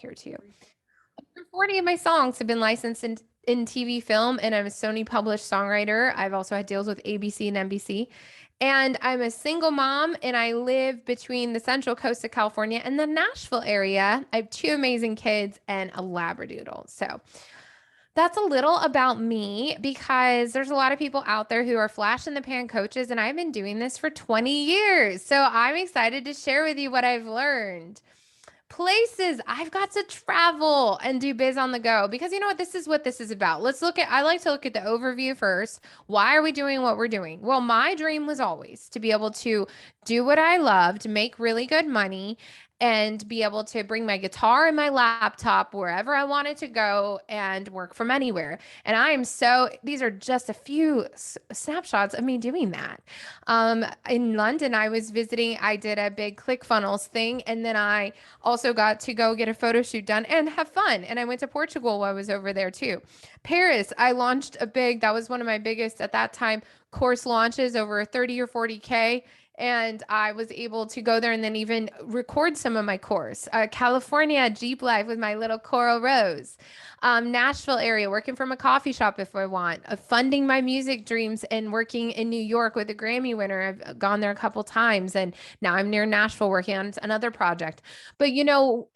here too. 40 of my songs have been licensed in TV, film, and I'm a Sony published songwriter. I've also had deals with ABC and NBC. And I'm a single mom, and I live between the Central Coast of California and the Nashville area. I have two amazing kids and a Labradoodle. So that's a little about me because there's a lot of people out there who are flash in the pan coaches, and I've been doing this for 20 years. So I'm excited to share with you what I've learned. Places I've got to travel and do biz on the go because you know what this is about. I like to look at the overview first. Why are we doing what we're doing? Well, my dream was always to be able to do what I love, to make really good money and be able to bring my guitar and my laptop wherever I wanted to go and work from anywhere. And these are just a few snapshots of me doing that. In London, I did a big ClickFunnels thing, and then I also got to go get a photo shoot done and have fun. And I went to Portugal while I was over there too. Paris, that was one of my biggest at that time course launches, over 30 or 40K. And I was able to go there and then even record some of my course. California, Jeep Life with my little Coral Rose. Nashville area, working from a coffee shop if I want. Funding my music dreams and working in New York with a Grammy winner. I've gone there a couple times and now I'm near Nashville working on another project. But you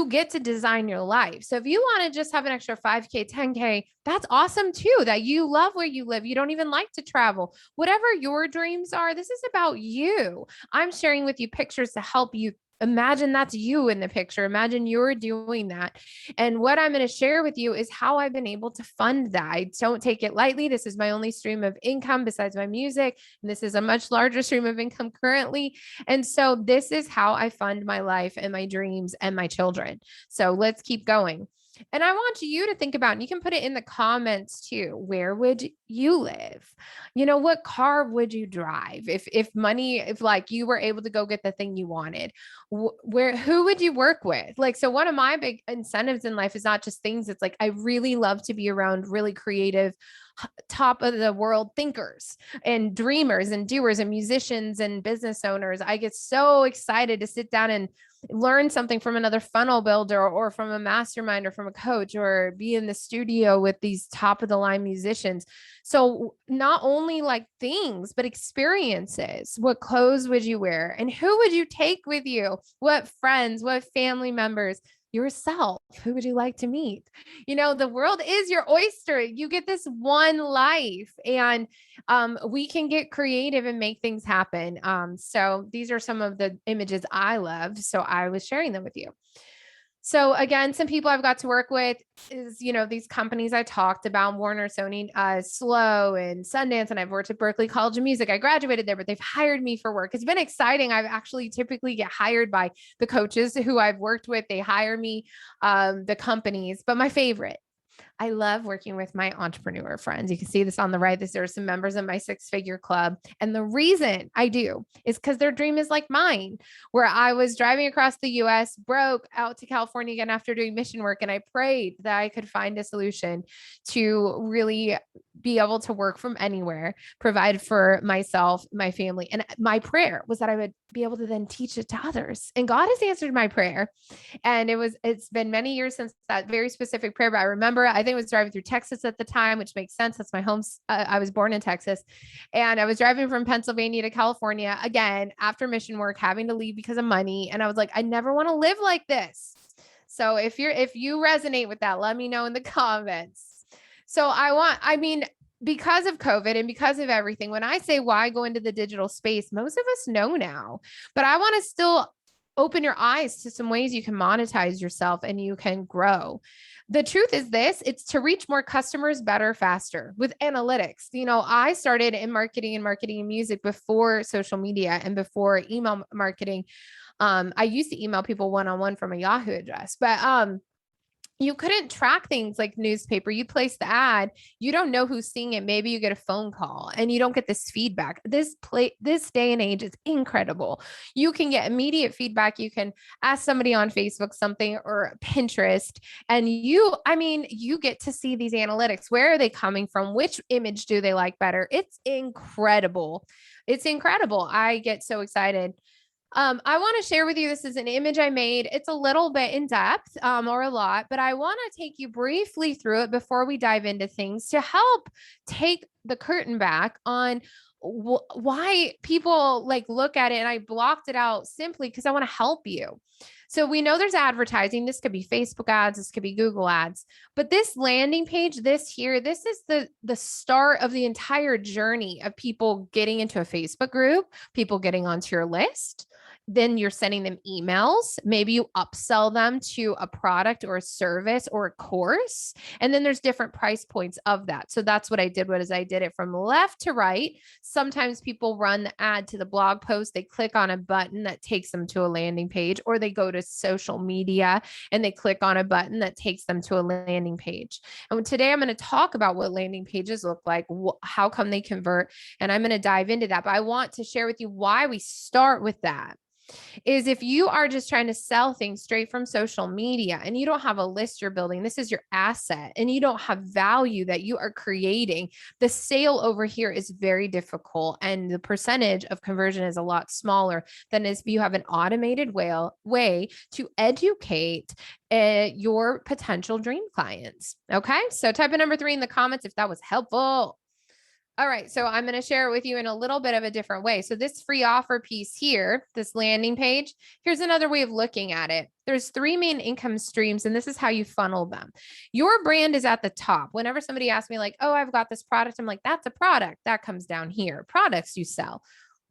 get to design your life. So if you want to just have an extra 5K, 10K, that's awesome too, that you love where you live. You don't even like to travel. Whatever your dreams are, this is about you. I'm sharing with you pictures to help you imagine that's you in the picture. Imagine you're doing that. And what I'm going to share with you is how I've been able to fund that. I don't take it lightly. This is my only stream of income besides my music. And this is a much larger stream of income currently. And so this is how I fund my life and my dreams and my children. So let's keep going. And I want you to think about, and you can put it in the comments too. Where would you live? What car would you drive if like you were able to go get the thing you wanted? Who would you work with? Like, so one of my big incentives in life is not just things. It's like, I really love to be around really creative, top of the world thinkers and dreamers and doers and musicians and business owners. I get so excited to sit down and learn something from another funnel builder or from a mastermind or from a coach or be in the studio with these top of the line musicians. So not only like things, but experiences. What clothes would you wear and who would you take with you? What friends, what family members? Yourself. Who would you like to meet? The world is your oyster. You get this one life, and we can get creative and make things happen. So these are some of the images I love. So I was sharing them with you. So again, some people I've got to work with is, these companies I talked about, Warner, Sony, Slow and Sundance, and I've worked at Berklee College of Music. I graduated there, but they've hired me for work. It's been exciting. I've actually typically get hired by the coaches who I've worked with. They hire me, the companies, but my favorite, I love working with my entrepreneur friends. You can see this on the right. There are some members of my 6-figure club. And the reason I do is because their dream is like mine, where I was driving across the US, broke, out to California again after doing mission work. And I prayed that I could find a solution to really be able to work from anywhere, provide for myself, my family. And my prayer was that I would be able to then teach it to others. And God has answered my prayer. And it's been many years since that very specific prayer, but I remember, I think I was driving through Texas at the time, which makes sense. That's my home. I was born in Texas, and I was driving from Pennsylvania to California again after mission work, having to leave because of money. And I was like, I never want to live like this. So if you resonate with that, let me know in the comments. So because of COVID and because of everything, when I say why go into the digital space, most of us know now, but I want to still open your eyes to some ways you can monetize yourself and you can grow. The truth is it's to reach more customers better, faster with analytics. I started in marketing and music before social media and before email marketing. I used to email people one-on-one from a Yahoo address, but you couldn't track things like newspaper. You place the ad, you don't know who's seeing it. Maybe you get a phone call and you don't get this feedback. This day and age is incredible. You can get immediate feedback. You can ask somebody on Facebook something or Pinterest, and you get to see these analytics. Where are they coming from? Which image do they like better? It's incredible. It's incredible. I get so excited. I want to share with you, this is an image I made. It's a little bit in depth, or a lot, but I want to take you briefly through it before we dive into things to help take the curtain back on why people like look at it. And I blocked it out simply because I want to help you. So we know there's advertising. This could be Facebook ads, this could be Google ads, but this landing page, this is the start of the entire journey of people getting into a Facebook group, people getting onto your list. Then you're sending them emails. Maybe you upsell them to a product or a service or a course. And then there's different price points of that. So that's what I did. What is I did it from left to right. Sometimes people run the ad to the blog post. They click on a button that takes them to a landing page, or they go to social media and they click on a button that takes them to a landing page. And today I'm going to talk about what landing pages look like, how come they convert, and I'm going to dive into that. But I want to share with you why we start with that. Is if you are just trying to sell things straight from social media and you don't have a list you're building, this is your asset, and you don't have value that you are creating, the sale over here is very difficult. And the percentage of conversion is a lot smaller than if you have an automated way to educate your potential dream clients. Okay. So type in number 3 in the comments if that was helpful. All right, so I'm going to share it with you in a little bit of a different way. So this free offer piece here, this landing page, here's another way of looking at it. There's 3 main income streams, and this is how you funnel them. Your brand is at the top. Whenever somebody asks me like, oh, I've got this product, I'm like, that's a product. That comes down here. Products you sell.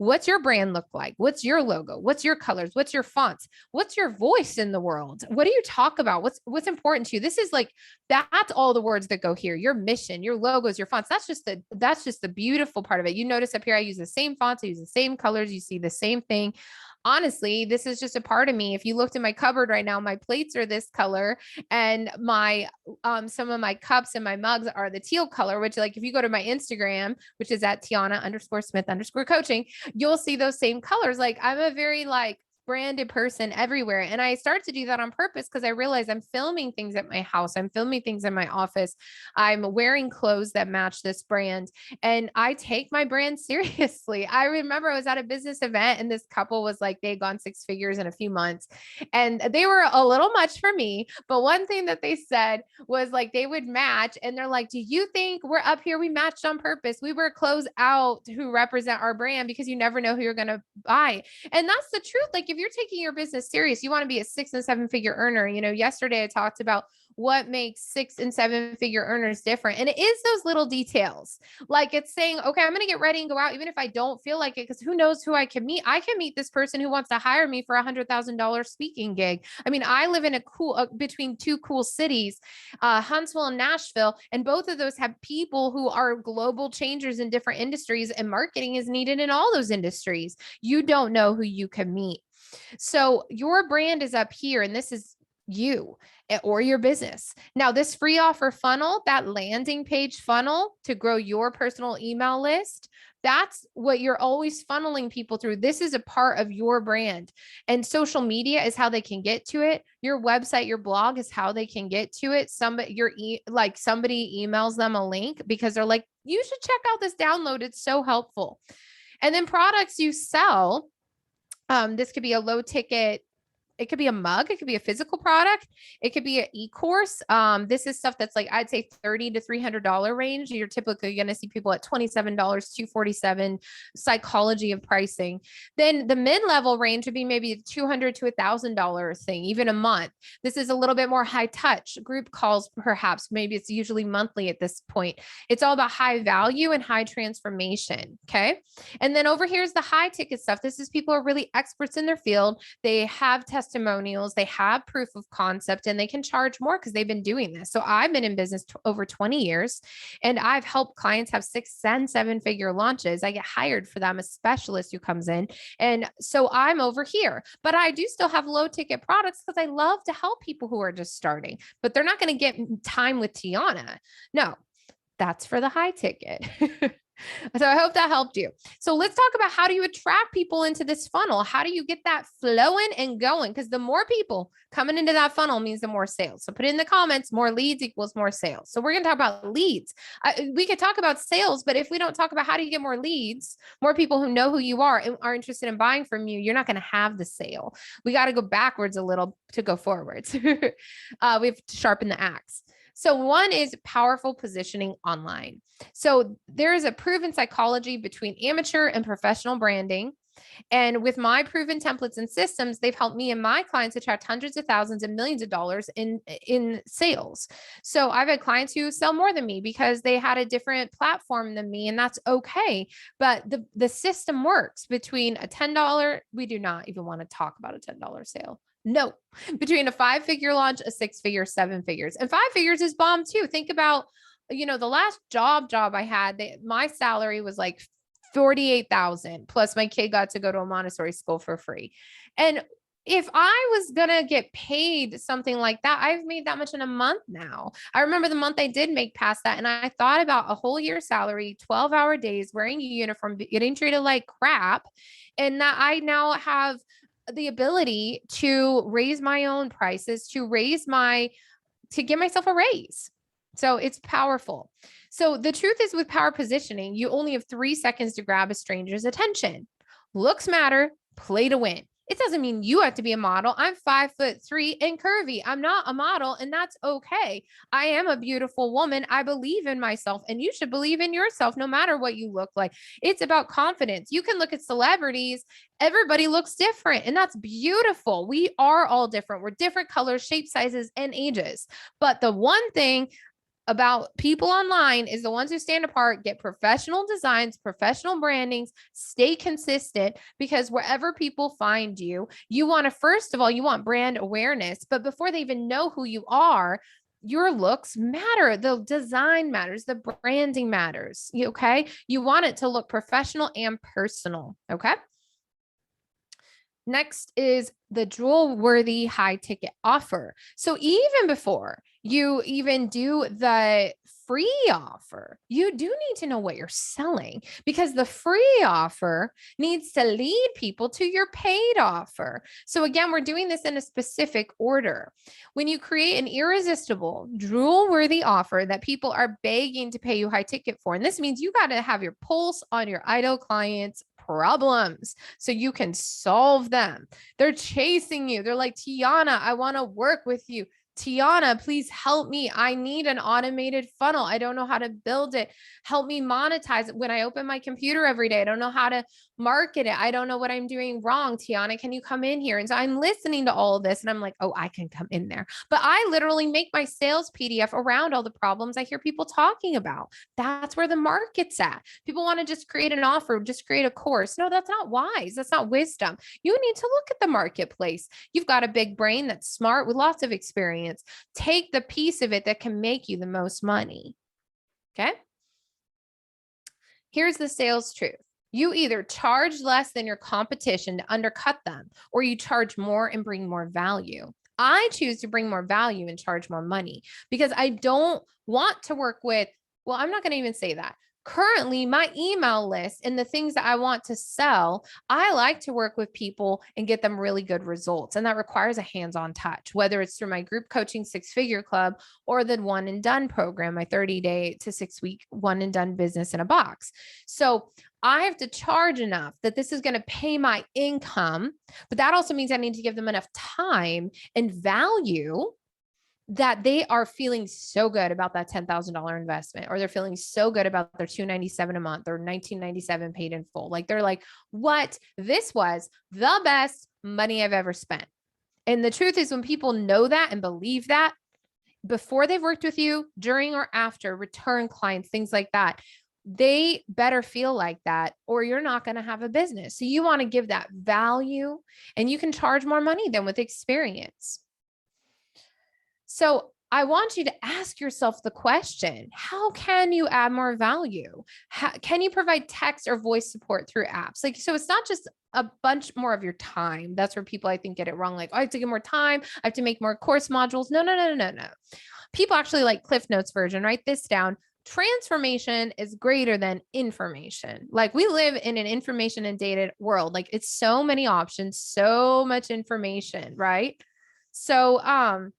What's your brand look like? What's your logo? What's your colors? What's your fonts? What's your voice in the world? What do you talk about? What's important to you? This is like, that's all the words that go here. Your mission, your logos, your fonts. That's just the beautiful part of it. You notice up here, I use the same fonts, I use the same colors. You see the same thing. Honestly, this is just a part of me. If you looked in my cupboard right now, my plates are this color, and my some of my cups and my mugs are the teal color, which, like, if you go to my Instagram, which is at Tiana_Smith_coaching, you'll see those same colors. Like, I'm a very like branded person everywhere. And I start to do that on purpose because I realize I'm filming things at my house. I'm filming things in my office. I'm wearing clothes that match this brand. And I take my brand seriously. I remember I was at a business event and this couple was like, they'd gone 6 figures in a few months and they were a little much for me. But one thing that they said was like, they would match. And they're like, do you think we're up here? We matched on purpose. We wear clothes out who represent our brand because you never know who you're going to buy. And that's the truth. Like, if you're taking your business serious, you want to be a 6 and 7 figure earner. You know, yesterday I talked about what makes 6 and 7 figure earners different. And it is those little details. Like, it's saying, okay, I'm going to get ready and go out, even if I don't feel like it, because who knows who I can meet. I can meet this person who wants to hire me for $100,000 speaking gig. I mean, I live in between 2 cool cities, Huntsville and Nashville, and both of those have people who are global changers in different industries, and marketing is needed in all those industries. You don't know who you can meet. So your brand is up here, and this is you or your business. Now, this free offer funnel, that landing page funnel to grow your personal email list, that's what you're always funneling people through. This is a part of your brand, and social media is how they can get to it. Your website, your blog is how they can get to it. Somebody emails them a link because they're like, you should check out this download. It's so helpful. And then products you sell. This could be a low ticket. It could be a mug. It could be a physical product. It could be an e-course. This is stuff that's like, I'd say $30 to $300 range. You're typically going to see people at $27, $247, psychology of pricing. Then the mid-level range would be maybe a $200 to $1,000 thing, even a month. This is a little bit more high touch. Group calls, perhaps. Maybe it's usually monthly at this point. It's all about high value and high transformation. Okay. And then over here's the high ticket stuff. This is people who are really experts in their field. They have testimonials, they have proof of concept, and they can charge more because they've been doing this. So I've been in business over 20 years, and I've helped clients have 6 and 7 figure launches. I get hired for them, a specialist who comes in. And so I'm over here, but I do still have low ticket products because I love to help people who are just starting, but they're not going to get time with Tiana. No, that's for the high ticket. So I hope that helped you. So let's talk about how do you attract people into this funnel? How do you get that flowing and going? Because the more people coming into that funnel means the more sales. So put it in the comments, more leads equals more sales. So we're going to talk about leads. We could talk about sales, but if we don't talk about how do you get more leads, more people who know who you are and are interested in buying from you, you're not going to have the sale. We got to go backwards a little to go forwards. We have to sharpen the axe. So one is powerful positioning online. So there is a proven psychology between amateur and professional branding. And with my proven templates and systems, they've helped me and my clients attract hundreds of thousands and millions of dollars in sales. So I've had clients who sell more than me because they had a different platform than me, and that's okay. But the system works between a $10, we do not even want to talk about a $10 sale. No, between a 5-figure launch, a 6-figure, 7 figures, and 5 figures is bomb too. Think about, the last job I had, my salary was like 48,000 plus my kid got to go to a Montessori school for free. And if I was going to get paid something like that, I've made that much in a month now. I remember the month I did make past that. And I thought about a whole year salary, 12-hour days, wearing a uniform, getting treated like crap. And that I now have the ability to raise my own prices, to give myself a raise. So it's powerful. So the truth is, with power positioning, you only have 3 seconds to grab a stranger's attention. Looks matter, play to win. It doesn't mean you have to be a model. I'm 5'3" and curvy. I'm not a model, and that's okay. I am a beautiful woman. I believe in myself, and you should believe in yourself no matter what you look like. It's about confidence. You can look at celebrities. Everybody looks different, and that's beautiful. We are all different. We're different colors, shapes, sizes, and ages. But the one thing about people online is the ones who stand apart, get professional designs, professional brandings, stay consistent, because wherever people find you, you want to, first of all, you want brand awareness, but before they even know who you are, your looks matter. The design matters. The branding matters. Okay. You want it to look professional and personal. Okay. Next is the jewel-worthy high ticket offer. So even before you even do the free offer, you do need to know what you're selling, because the free offer needs to lead people to your paid offer. So again, we're doing this in a specific order. When you create an irresistible, jewel-worthy offer that people are begging to pay you high ticket for, and this means you got to have your pulse on your ideal clients' problems so you can solve them. They're chasing you. They're like, Tiana, I want to work with you. Tiana, please help me. I need an automated funnel. I don't know how to build it. Help me monetize it. When I open my computer every day, I don't know how to market it. I don't know what I'm doing wrong. Tiana, can you come in here? And so I'm listening to all of this and I'm like, oh, I can come in there. But I literally make my sales PDF around all the problems I hear people talking about. That's where the market's at. People want to just create an offer, just create a course. No, that's not wise. That's not wisdom. You need to look at the marketplace. You've got a big brain that's smart with lots of experience. Take the piece of it that can make you the most money. Okay. Here's the sales truth. You either charge less than your competition to undercut them, or you charge more and bring more value. I choose to bring more value and charge more money, because I don't want to work with, well, I'm not going to even say that. Currently, my email list and the things that I want to sell, I like to work with people and get them really good results. And that requires a hands-on touch, whether it's through my group coaching 6-figure club or the one and done program, my 30-day to 6-week one and done business in a box. So I have to charge enough that this is going to pay my income, but that also means I need to give them enough time and value that they are feeling so good about that $10,000 investment, or they're feeling so good about their $297 a month or $1997 paid in full. Like they're like, what? This was the best money I've ever spent. And the truth is, when people know that and believe that before they've worked with you, during or after, return clients, things like that, they better feel like that, or you're not going to have a business. So you want to give that value, and you can charge more money than with experience. So I want you to ask yourself the question, how can you add more value? Can you provide text or voice support through apps? Like, so it's not just a bunch more of your time. That's where people, I think, get it wrong. Like, oh, I have to get more time. I have to make more course modules. No. People actually like Cliff Notes version. Write this down. transformation is greater than information. Like we live in an information and data world. Like it's so many options, so much information, right? So,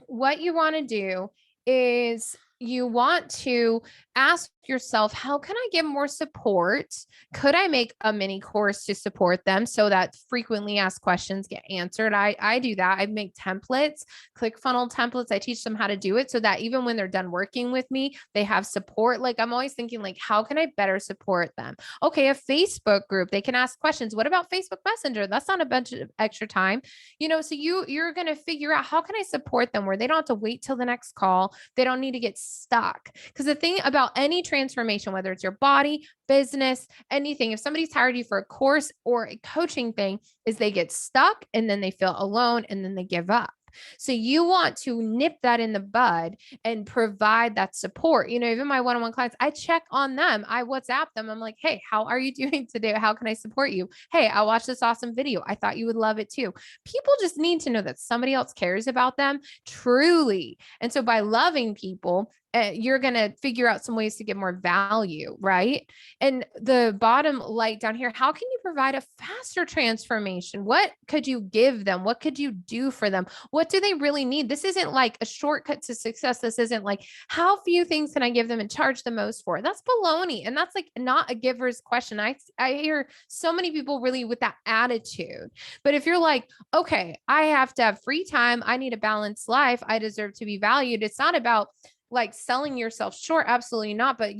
what you want to do is you want to ask yourself, how can I give more support? Could I make a mini course to support them so that frequently asked questions get answered? I do that. I make templates, ClickFunnels templates. I teach them how to do it so that even when they're done working with me, they have support. Like I'm always thinking like, how can I better support them? Okay, a Facebook group, they can ask questions. What about Facebook Messenger? That's not a bunch of extra time. So you're going to figure out how can I support them where they don't have to wait till the next call. They don't need to get stuck. Because the thing about any transformation, whether it's your body, business, anything, if somebody's hired you for a course or a coaching thing, is they get stuck and then they feel alone and then they give up. So you want to nip that in the bud and provide that support. Even my one-on-one clients, I check on them. I WhatsApp them. I'm like, hey, how are you doing today? How can I support you? Hey, I watched this awesome video. I thought you would love it too. People just need to know that somebody else cares about them truly. And so by loving people, you're going to figure out some ways to get more value, right? And the bottom light down here, how can you provide a faster transformation? What could you give them? What could you do for them? What do they really need? This isn't like a shortcut to success. This isn't like, how few things can I give them and charge the most for? That's baloney. And that's like not a giver's question. I hear so many people really with that attitude. But if you're like, okay, I have to have free time. I need a balanced life. I deserve to be valued. It's not about like selling yourself short. Absolutely not. But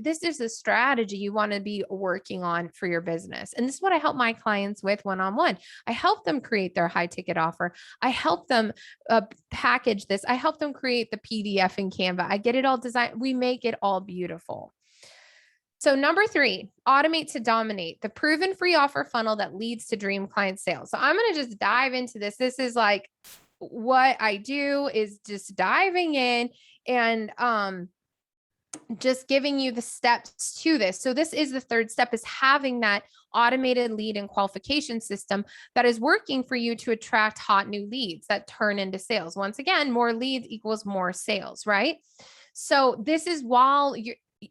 this is a strategy you want to be working on for your business. And this is what I help my clients with one-on-one. I help them create their high ticket offer. I help them package this. I help them create the PDF in Canva. I get it all designed. We make it all beautiful. So number 3, automate to dominate, the proven free offer funnel that leads to dream client sales. So I'm going to just dive into this. This is like what I do is just diving in and just giving you the steps to this. So this is the third step, is having that automated lead and qualification system that is working for you to attract hot new leads that turn into sales. Once again, more leads equals more sales, right? So this is while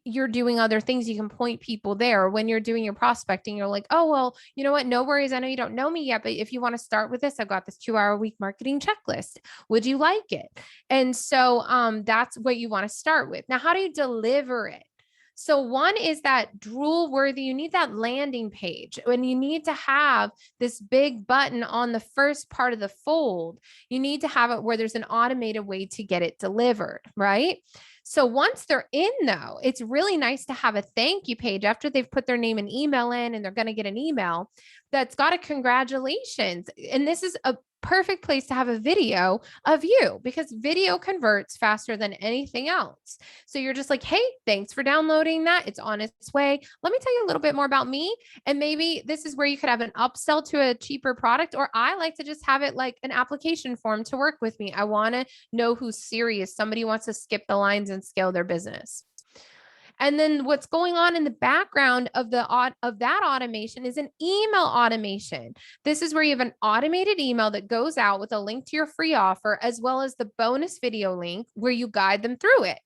you're doing other things, you can point people there. When you're doing your prospecting, you're like, oh, well, you know what? No worries. I know you don't know me yet, but if you want to start with this, I've got this 2-hour-a-week marketing checklist. Would you like it? And so that's what you want to start with. Now, how do you deliver it? So one is that drool worthy. You need that landing page, and you need to have this big button on the first part of the fold. You need to have it where there's an automated way to get it delivered, right? So once they're in though, it's really nice to have a thank you page after they've put their name and email in, and they're going to get an email that's got a congratulations. And this is a perfect place to have a video of you, because video converts faster than anything else. So you're just like, hey, thanks for downloading that. It's on its way. Let me tell you a little bit more about me. And maybe this is where you could have an upsell to a cheaper product, or I like to just have it like an application form to work with me. I want to know who's serious. Somebody wants to skip the lines and scale their business. And then what's going on in the background of that automation is an email automation. This is where you have an automated email that goes out with a link to your free offer, as well as the bonus video link where you guide them through it.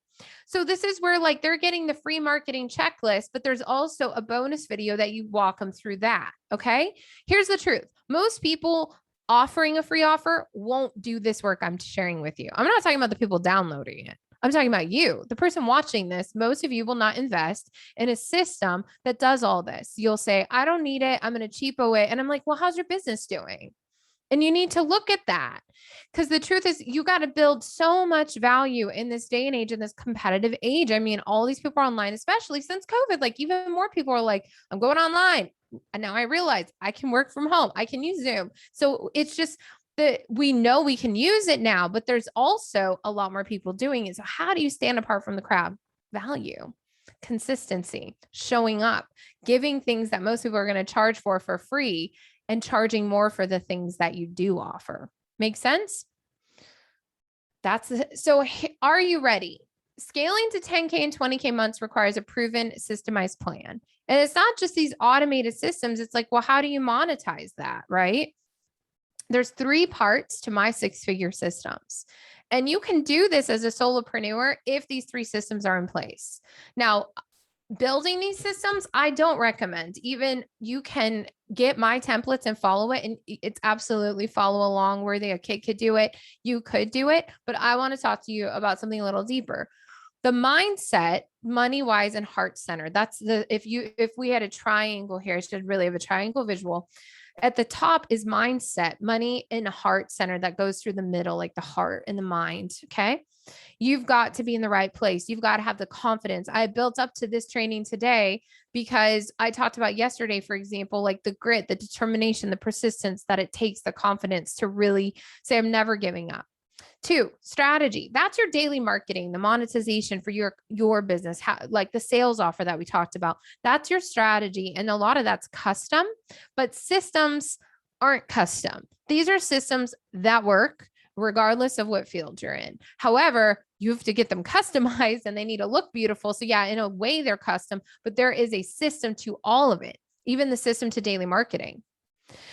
So this is where like they're getting the free marketing checklist, but there's also a bonus video that you walk them through that. Okay. Here's the truth. Most people offering a free offer won't do this work I'm sharing with you. I'm not talking about the people downloading it. I'm talking about you, the person watching this. Most of you will not invest in a system that does all this. You'll say, I don't need it. I'm going to cheapo it. And I'm like, well, how's your business doing? And you need to look at that, because the truth is you got to build so much value in this day and age, in this competitive age. I mean, all these people are online, especially since COVID, like even more people are like, I'm going online. And now I realize I can work from home. I can use Zoom. So it's just that we know we can use it now, but there's also a lot more people doing it. So how do you stand apart from the crowd? Value, consistency, showing up, giving things that most people are going to charge for free, and charging more for the things that you do offer. Make sense? So are you ready? Scaling to 10K and 20K months requires a proven systemized plan. And it's not just these automated systems. It's like, well, how do you monetize that? Right? There's 3 parts to my 6-figure systems. And you can do this as a solopreneur if these 3 systems are in place. Now, building these systems, I don't recommend. Even you can get my templates and follow it, and it's absolutely follow along worthy. A kid could do it. You could do it, but I want to talk to you about something a little deeper. The mindset, money wise and heart centered. That's if we had a triangle here, I should really have a triangle visual. At the top is mindset, money and heart center that goes through the middle, like the heart and the mind. Okay. You've got to be in the right place. You've got to have the confidence. I built up to this training today because I talked about yesterday, for example, like the grit, the determination, the persistence that it takes, the confidence to really say, I'm never giving up. 2, strategy. That's your daily marketing, the monetization for your business, like the sales offer that we talked about. That's your strategy. And a lot of that's custom, but systems aren't custom. These are systems that work regardless of what field you're in. However, you have to get them customized and they need to look beautiful. So yeah, in a way they're custom, but there is a system to all of it, even the system to daily marketing.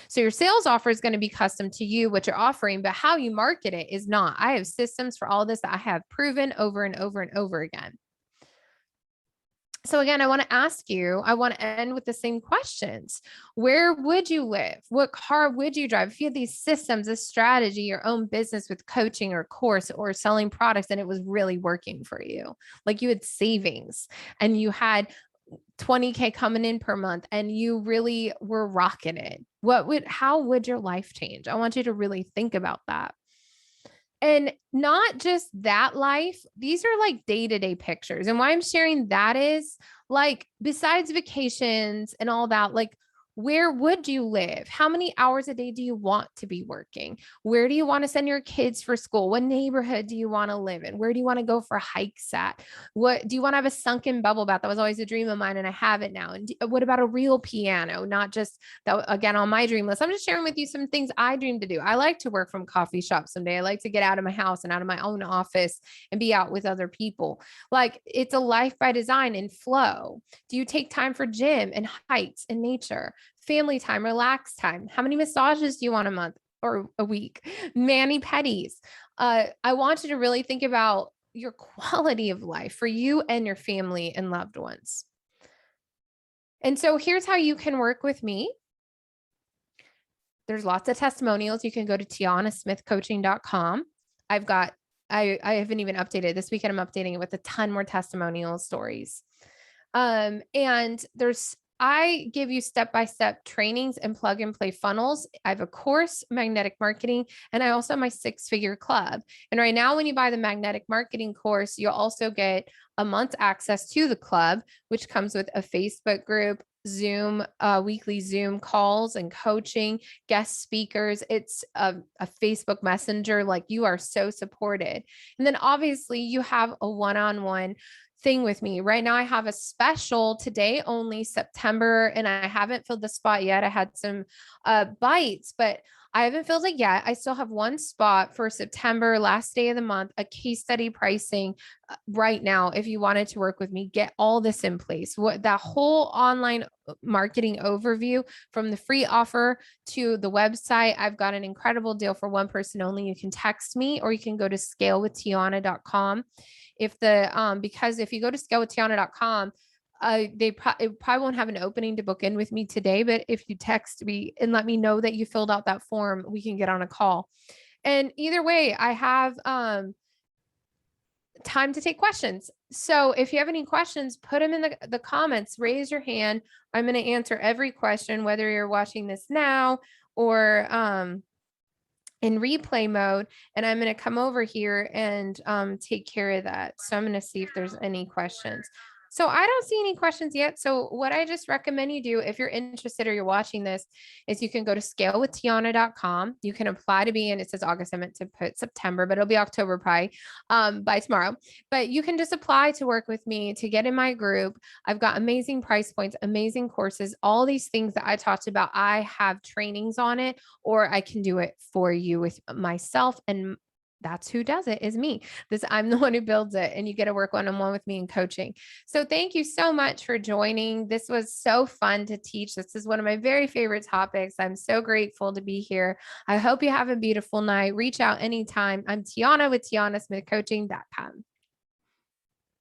So your sales offer is going to be custom to you, what you're offering, but how you market it is not. I have systems for all this that I have proven over and over and over again. So again, I want to ask you, I want to end with the same questions. Where would you live? What car would you drive? If you had these systems, a strategy, your own business with coaching or course or selling products, and it was really working for you, like you had savings and you had 20K coming in per month and you really were rocking it. How would your life change? I want you to really think about that. And not just that life, these are like day-to-day pictures. And why I'm sharing that is like, besides vacations and all that, like, where would you live? How many hours a day do you want to be working? Where do you want to send your kids for school? What neighborhood do you want to live in? Where do you want to go for hikes at? What do you want to have a sunken bubble bath? That was always a dream of mine and I have it now. And what about a real piano? Not just that, again, on my dream list. I'm just sharing with you some things I dream to do. I like to work from coffee shop someday. I like to get out of my house and out of my own office and be out with other people. Like, it's a life by design and flow. Do you take time for gym and hikes and nature? Family time, relax time? How many massages do you want a month or a week? Mani-pedis. I want you to really think about your quality of life for you and your family and loved ones. And so here's how you can work with me. There's lots of testimonials. You can go to tianasmithcoaching.com. I haven't even updated this weekend. I'm updating it with a ton more testimonial stories. And I give you step-by-step trainings and plug and play funnels. I have a course, magnetic marketing, and I also have my 6-figure club. And right now, when you buy the magnetic marketing course, you'll also get a month's access to the club, which comes with a Facebook group, Zoom, weekly Zoom calls and coaching, guest speakers. It's a Facebook Messenger. Like, you are so supported. And then obviously you have a one-on-one thing with me. Right now I have a special today, only September, and I haven't filled the spot yet. I had some bites, but I haven't filled it yet. I still have one spot for September, last day of the month, a case study pricing right now. If you wanted to work with me, get all this in place. That whole online marketing overview, from the free offer to the website. I've got an incredible deal for one person only. You can text me or you can go to scalewithtiana.com. Because if you go to scalewithtiana.com, it probably won't have an opening to book in with me today, but if you text me and let me know that you filled out that form, we can get on a call. And either way, I have time to take questions. So if you have any questions, put them in the comments, raise your hand. I'm going to answer every question, whether you're watching this now or in replay mode. And I'm going to come over here and take care of that. So I'm going to see if there's any questions. So I don't see any questions yet. So what I just recommend you do, if you're interested or you're watching this, is you can go to scalewithtiana.com. You can apply to be in. It says August. I meant to put September, but it'll be October probably by tomorrow. But you can just apply to work with me, to get in my group. I've got amazing price points, amazing courses, all these things that I talked about. I have trainings on it, or I can do it for you with myself and that's who does it, is me. I'm the one who builds it, and you get to work one-on-one with me in coaching. So thank you so much for joining. This was so fun to teach. This is one of my very favorite topics. I'm so grateful to be here. I hope you have a beautiful night. Reach out anytime. I'm Tiana with TianaSmithCoaching.com.